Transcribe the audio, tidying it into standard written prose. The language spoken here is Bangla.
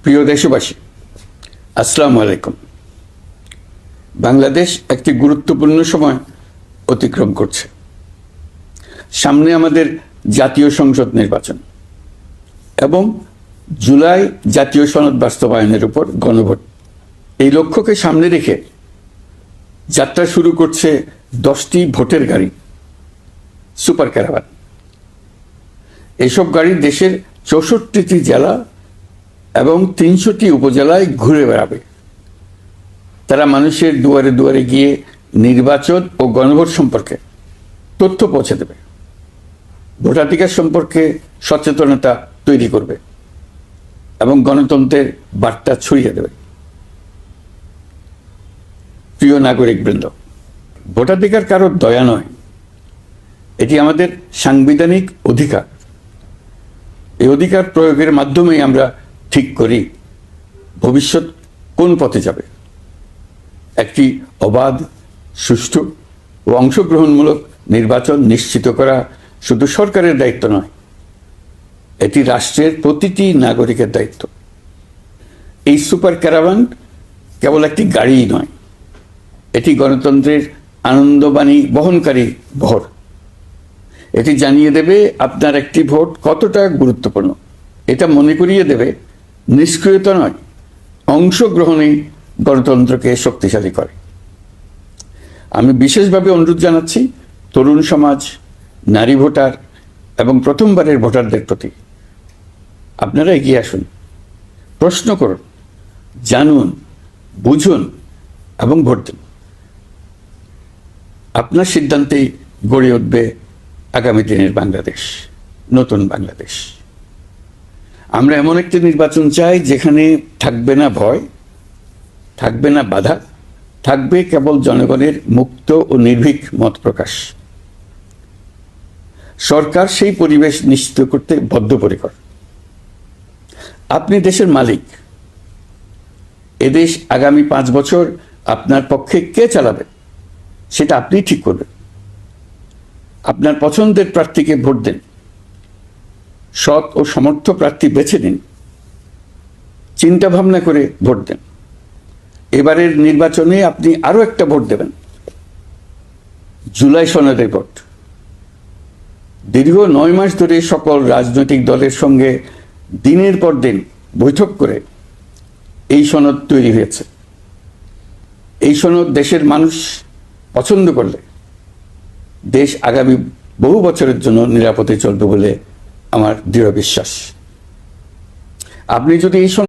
প্রিয় দেশবাসী, আসসালামু আলাইকুম। বাংলাদেশ একটি গুরুত্বপূর্ণ সময় অতিক্রম করছে। সামনে আমাদের জাতীয় সংসদ নির্বাচন এবং জুলাই জাতীয় সনদ বাস্তবায়নের উপর গণভোট। এই লক্ষ্যকে সামনে রেখে যাত্রা শুরু করছে 10টি ভোটের গাড়ি, সুপার ক্যারাভান। এইসব গাড়ি দেশের 64টি জেলা এবং 300টি উপজেলায় ঘুরে বেড়াবে। তারা মানুষের দুয়ারে দুয়ারে গিয়ে নির্বাচন ও গণভোট সম্পর্কে তথ্য পৌঁছে দেবে, ভোটাধিকার সম্পর্কে সচেতনতা তৈরি করবে এবং গণতন্ত্রের বার্তা ছড়িয়ে দেবে। প্রিয় নাগরিকবৃন্দ, ভোটাধিকার কারোর দয়া নয়, এটি আমাদের সাংবিধানিক অধিকার। এই অধিকার প্রয়োগের মাধ্যমেই আমরা ঠিক করি ভবিষ্যৎ কোন পথে যাবে। একটি অবাধ, সুষ্ঠু ও অংশগ্রহণমূলক নির্বাচন নিশ্চিত করা শুধু সরকারের দায়িত্ব নয়, এটি রাষ্ট্রের প্রতিটি নাগরিকের দায়িত্ব। এই সুপার ক্যারাভান কেবল একটি গাড়িই নয়, এটি গণতন্ত্রের আনন্দবাণী বহনকারী বহর। এটি জানিয়ে দেবে আপনার একটি ভোট কতটা গুরুত্বপূর্ণ। এটা মনে করিয়ে দেবে নিষ্ক্রিয়তা নয়, অংশগ্রহণই গণতন্ত্রকে শক্তিশালী করে। আমি বিশেষভাবে অনুরোধ জানাচ্ছি তরুণ সমাজ, নারী ভোটার এবং প্রথমবারের ভোটারদের প্রতি, আপনারা এগিয়ে আসুন, প্রশ্ন করুন, জানুন, বুঝুন এবং ভোট দিন। আপনার সিদ্ধান্তেই গড়ে উঠবে আগামী দিনের বাংলাদেশ, নতুন বাংলাদেশ। আমরা এমন একটি নির্বাচন চাই যেখানে থাকবে না ভয়, থাকবে না বাধা, থাকবে কেবল জনগণের মুক্ত ও নির্ভীক মত প্রকাশ। সরকার সেই পরিবেশ নিশ্চিত করতে বদ্ধপরিকর। আপনি দেশের মালিক। এদেশ আগামী 5 বছর আপনার পক্ষে কে চালাবে সেটা আপনি ঠিক করবেন। আপনার পছন্দের প্রার্থীকে ভোট দেন, সৎ ও সমর্থ প্রার্থী বেছে নিন, চিন্তা ভাবনা করে ভোট দেন। এবারের নির্বাচনে আপনি আরো একটা ভোট দেবেন, জুলাই সনদের ভোট। দীর্ঘ 9 মাস ধরে সকল রাজনৈতিক দলের সঙ্গে দিনের পর দিন বৈঠক করে এই সনদ তৈরি হয়েছে। এই সনদ দেশের মানুষ পছন্দ করলে দেশ আগামী বহু বছরের জন্য নিরাপদে চলবে বলে আমার দৃঢ় বিশ্বাস। আপনি যদি এই